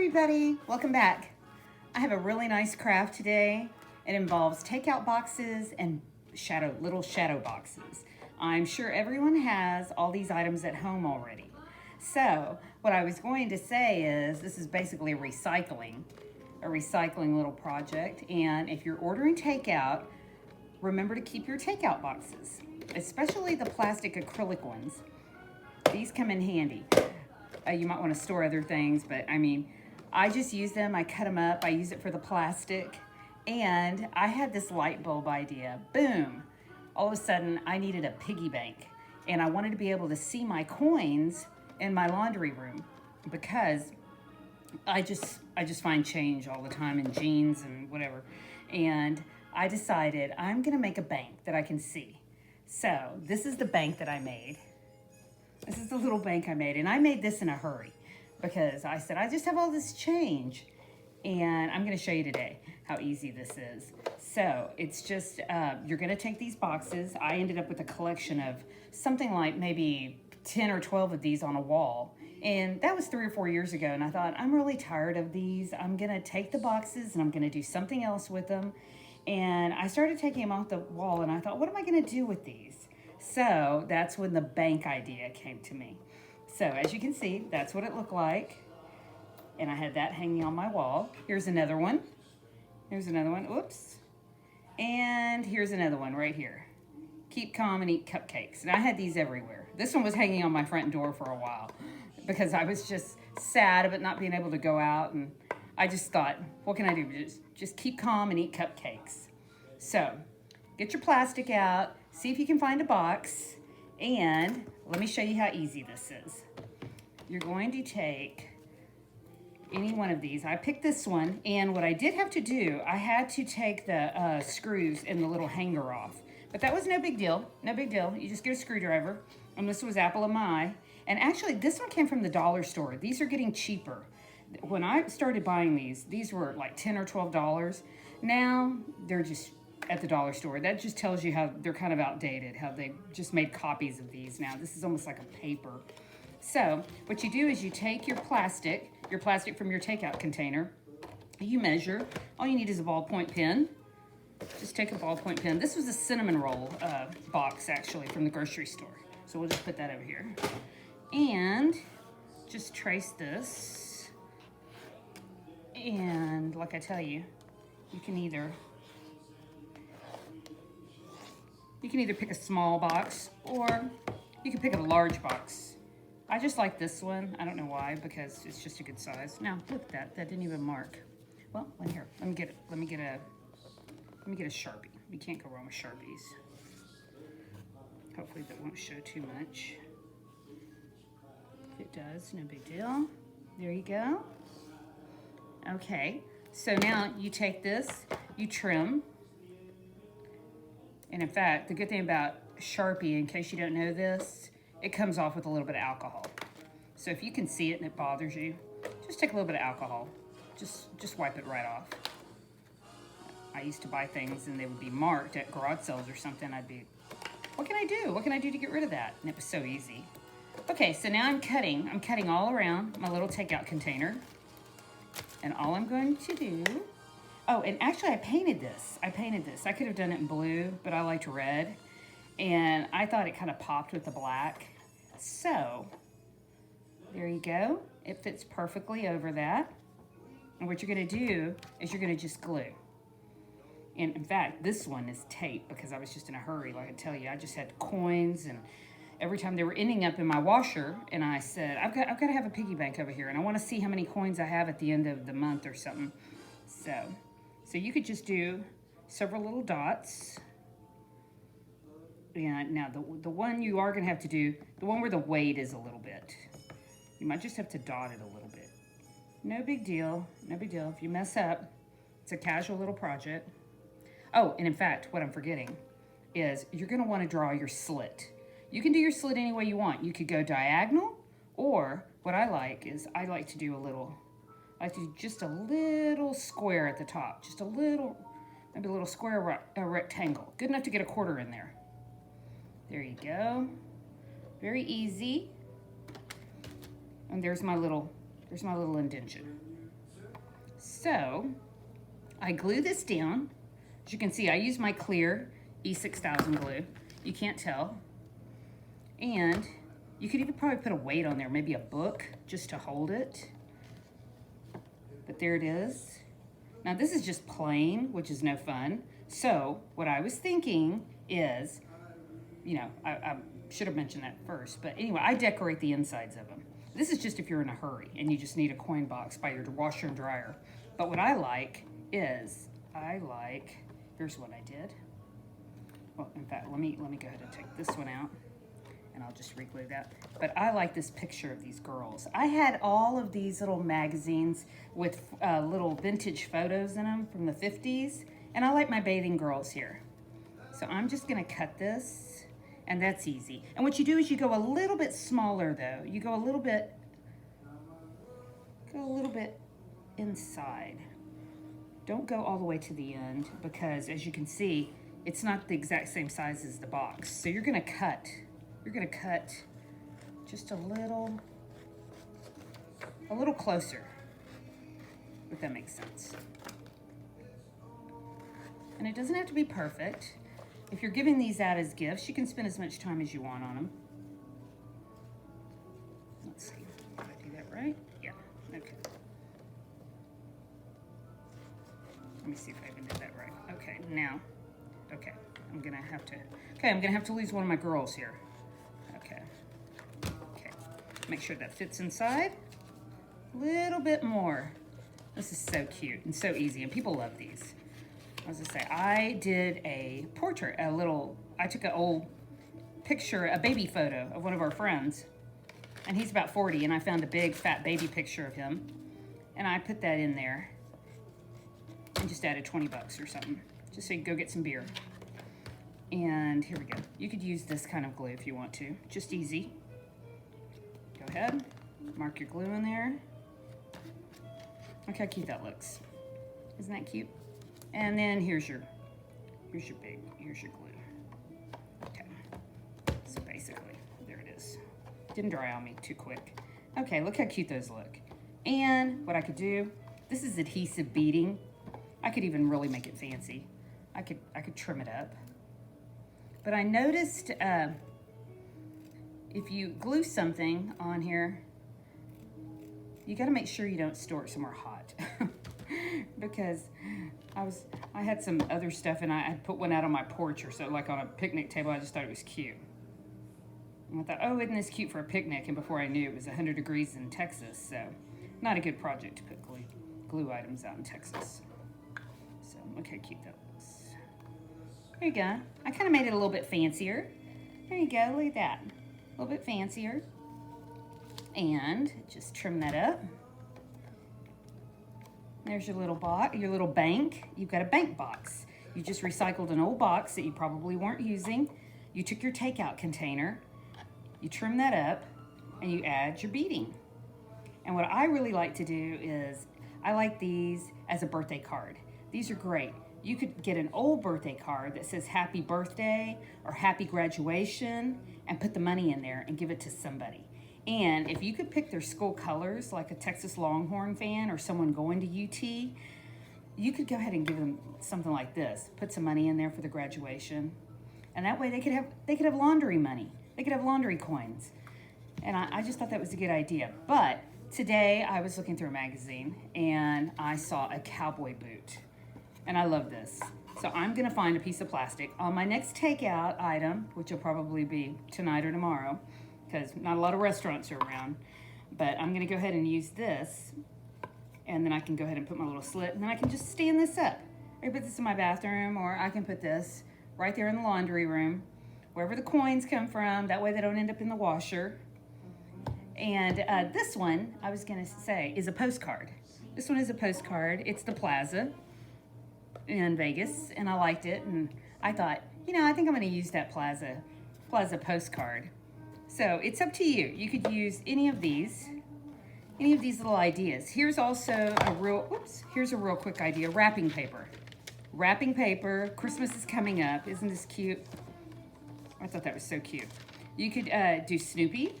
everybody, welcome back. I have a really nice craft today. It involves takeout boxes and little shadow boxes. I'm sure everyone has all these items at home already. So what I was going to say is this is basically a recycling little project. And if you're ordering takeout, remember to keep your takeout boxes, especially the plastic acrylic ones. These come in handy. You might want to store other things, but I just use them. I cut them up. I use it for the plastic. And I had this light bulb idea. Boom. All of a sudden, I needed a piggy bank. And I wanted to be able to see my coins in my laundry room because I just find change all the time in jeans and whatever. And I decided I'm going to make a bank that I can see. So this is the bank that I made. This is the little bank I made, and I made this in a hurry because I said, I just have all this change, and I'm going to show you today how easy this is. So it's just, you're going to take these boxes. I ended up with a collection of something like maybe 10 or 12 of these on a wall, and that was 3 or 4 years ago, and I thought, I'm really tired of these. I'm going to take the boxes, and I'm going to do something else with them, and I started taking them off the wall, and I thought, what am I going to do with these? So that's when the bank idea came to me. So as you can see, that's what it looked like. And I had that hanging on my wall. Here's another one. Here's another one. Oops. And here's another one right here. Keep calm and eat cupcakes. And I had these everywhere. This one was hanging on my front door for a while because I was just sad about not being able to go out. And I just thought, what can I do? Just keep calm and eat cupcakes. So get your plastic out. See if you can find a box, and let me show you how easy this is. You're going to take any one of these. I picked this one, and what I did have to do, I had to take the screws and the little hanger off. But that was no big deal, no big deal. You just get a screwdriver, and this was apple of my eye. And actually, this one came from the dollar store. These are getting cheaper. When I started buying these were like $10 or $12. Now, they're just at the dollar store. That just tells you how they're kind of outdated, how they just made copies of these now. This is almost like a paper. So what you do is you take your plastic from your takeout container, you measure. All you need is a ballpoint pen. Just take a ballpoint pen. This was a cinnamon roll box actually from the grocery store. So we'll just put that over here. And just trace this. And like I tell you, you can either pick a small box or you can pick a large box. I just like this one. I don't know why, because it's just a good size. Now, look at that. That didn't even mark. Well, here, let me get a Sharpie. You can't go wrong with Sharpies. Hopefully that won't show too much. If it does, no big deal. There you go. Okay, so now you take this, you trim. And in fact, the good thing about Sharpie, in case you don't know this, it comes off with a little bit of alcohol. So if you can see it and it bothers you, just take a little bit of alcohol. Just wipe it right off. I used to buy things and they would be marked at garage sales or something. I'd be, what can I do? What can I do to get rid of that? And it was so easy. Okay, so now I'm cutting all around my little takeout container. And all I'm going to do, oh, and actually I painted this. I could have done it in blue, but I liked red. And I thought it kind of popped with the black. So, there you go. It fits perfectly over that. And what you're gonna do is you're gonna just glue. And in fact, this one is tape because I was just in a hurry. Like I tell you, I just had coins and every time they were ending up in my washer, and I said, I've got to have a piggy bank over here, and I want to see how many coins I have at the end of the month or something. So you could just do several little dots. And now the one you are going to have to do, the one where the weight is a little bit, you might just have to dot it a little bit. No big deal, no big deal. If you mess up, it's a casual little project. Oh, and in fact, what I'm forgetting is you're going to want to draw your slit. You can do your slit any way you want. You could go diagonal, or what I like is I like to do just a little square at the top. Just a little, maybe a little square, a rectangle. Good enough to get a quarter in there. There you go. Very easy. And there's my little indentation. So I glue this down. As you can see, I use my clear E6000 glue. You can't tell. And you could even probably put a weight on there, maybe a book, just to hold it. But there it is. Now this is just plain, which is no fun. So what I was thinking is, you know, I should have mentioned that first, but anyway, I decorate the insides of them. This is just if you're in a hurry and you just need a coin box by your washer and dryer. But what I like is, here's what I did. Well, in fact, let me go ahead and take this one out and I'll just reglue that. But I like this picture of these girls. I had all of these little magazines with little vintage photos in them from the 50s, and I like my bathing girls here. So I'm just gonna cut this, and that's easy. And what you do is you go a little bit smaller though. You go a little bit inside. Don't go all the way to the end, because as you can see, it's not the exact same size as the box. So you're gonna cut just a little closer, if that makes sense. And it doesn't have to be perfect. If you're giving these out as gifts, you can spend as much time as you want on them. Let's see, did I do that right? Yeah, okay. Let me see if I even did that right. Okay, now, okay, I'm gonna have to lose one of my girls here. Okay, make sure that fits inside. A little bit more. This is so cute and so easy, and people love these. I was gonna say, I did a portrait, I took an old picture, a baby photo of one of our friends, and he's about 40, and I found a big fat baby picture of him, and I put that in there and just added 20 bucks or something, just so you can go get some beer. And here we go. You could use this kind of glue if you want to, just easy. Go ahead, mark your glue in there. Look how cute that looks. Isn't that cute? And then here's your glue. Okay, so basically, there it is. Didn't dry on me too quick. Okay, look how cute those look. And what I could do, this is adhesive beading. I could even really make it fancy. I could trim it up. But I noticed if you glue something on here, you gotta make sure you don't store it somewhere hot. Because I had some other stuff, and I had put one out on my porch or so, like on a picnic table. I just thought it was cute. And I thought, oh, isn't this cute for a picnic? And before I knew, it was 100 degrees in Texas, so not a good project to put glue items out in Texas. So look how cute that looks. There you go. I kind of made it a little bit fancier. There you go, look at that. A little bit fancier. And just trim that up. There's your little box, your little bank. You've got a bank box. You just recycled an old box that you probably weren't using. You took your takeout container, you trim that up, and you add your beading. And what I really like to do is, I like these as a birthday card. These are great. You could get an old birthday card that says happy birthday or happy graduation and put the money in there and give it to somebody. And if you could pick their school colors, like a Texas Longhorn fan or someone going to UT, you could go ahead and give them something like this. Put some money in there for the graduation. And that way they could have laundry money. They could have laundry coins. And I just thought that was a good idea. But today I was looking through a magazine and I saw a cowboy boot. And I love this. So I'm gonna find a piece of plastic. On my next takeout item, which will probably be tonight or tomorrow, because not a lot of restaurants are around, but I'm gonna go ahead and use this, and then I can go ahead and put my little slit, and then I can just stand this up. I can put this in my bathroom, or I can put this right there in the laundry room, wherever the coins come from, that way they don't end up in the washer. And this one, I was gonna say, is a postcard. This one is a postcard. It's the Plaza in Vegas, and I liked it, and I thought, you know, I think I'm gonna use that Plaza postcard. So it's up to you. You could use any of these little ideas. Here's also here's a real quick idea, wrapping paper. Wrapping paper, Christmas is coming up. Isn't this cute? I thought that was so cute. You could do Snoopy.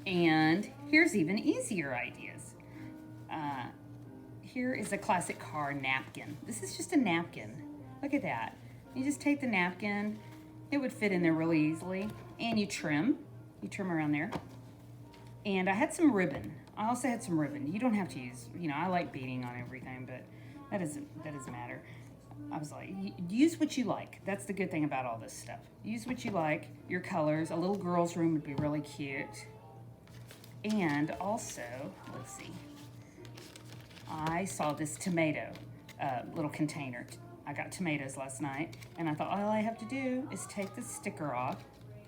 And here's even easier ideas. here is a classic car napkin. This is just a napkin. Look at that. You just take the napkin. It would fit in there really easily. And you trim. You trim around there. And I had some ribbon. I also had some ribbon. You don't have to use, you know, I like beading on everything, but that doesn't matter. I was like, use what you like. That's the good thing about all this stuff. Use what you like, your colors. A little girl's room would be really cute. And also, let's see, I saw this tomato little container. I got tomatoes last night, and I thought all I have to do is take the sticker off.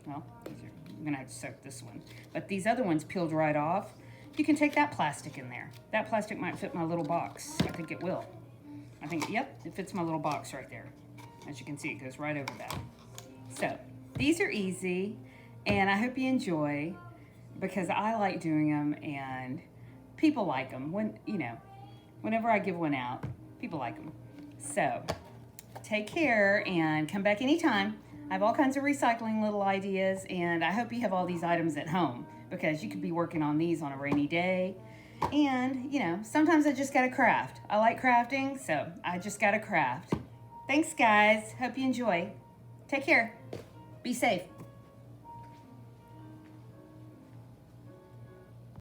Well, I'm gonna have to soak this one. But these other ones peeled right off. You can take that plastic in there. That plastic might fit my little box. I think it will. I think, yep, it fits my little box right there. As you can see, it goes right over that. So, these are easy, and I hope you enjoy, because I like doing them, and people like them. When, you know, whenever I give one out, people like them. So, take care, and come back anytime. I have all kinds of recycling little ideas, and I hope you have all these items at home, because you could be working on these on a rainy day. And, you know, sometimes I just gotta craft. I like crafting, so I just gotta craft. Thanks, guys. Hope you enjoy. Take care. Be safe.